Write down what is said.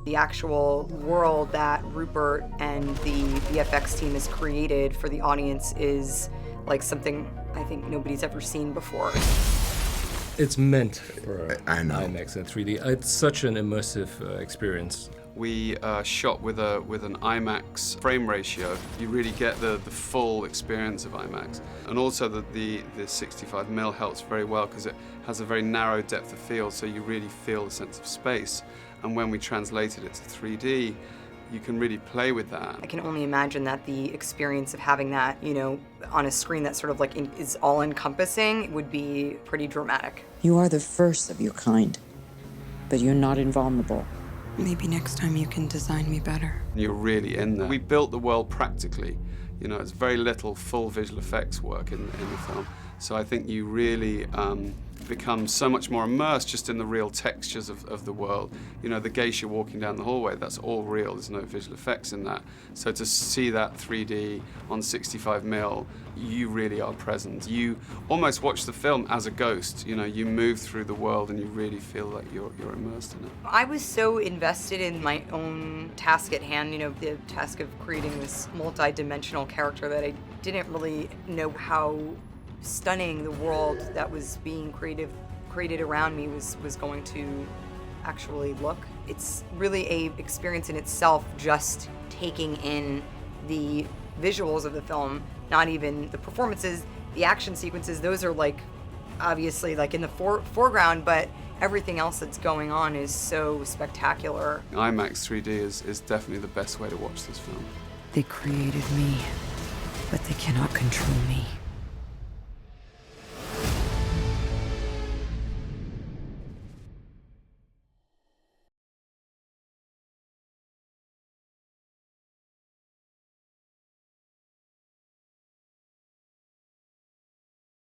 The actual world that Rupert and the VFX team has created for the audience is like something I think nobody's ever seen before. It's meant for I know. IMAX and 3D. It's such an immersive experience. We shot with an IMAX frame ratio. You really get the full experience of IMAX. And also the 65mm helps very well because it has a very narrow depth of field, so you really feel the sense of space. And when we translated it to 3D, you can really play with that. I can only imagine that the experience of having that, you know, on a screen that sort of like is all-encompassing would be pretty dramatic. You are the first of your kind, but you're not invulnerable. Maybe next time you can design me better. You're really in there. We built the world practically. You know, it's very little full visual effects work in the film. So I think you really become so much more immersed just in the real textures of the world. You know, the geisha walking down the hallway, that's all real. There's no visual effects in that. So to see that 3D on 65mm, you really are present. You almost watch the film as a ghost. You know, you move through the world and you really feel like you're immersed in it. I was so invested in my own task at hand, you know, the task of creating this multi-dimensional character, that I didn't really know how stunning the world that was being created around me was going to actually look. It's really a experience in itself, just taking in the visuals of the film, not even the performances, the action sequences. Those are like obviously like in the foreground, but everything else that's going on is so spectacular. IMAX 3D is definitely the best way to watch this film. They created me, but they cannot control me.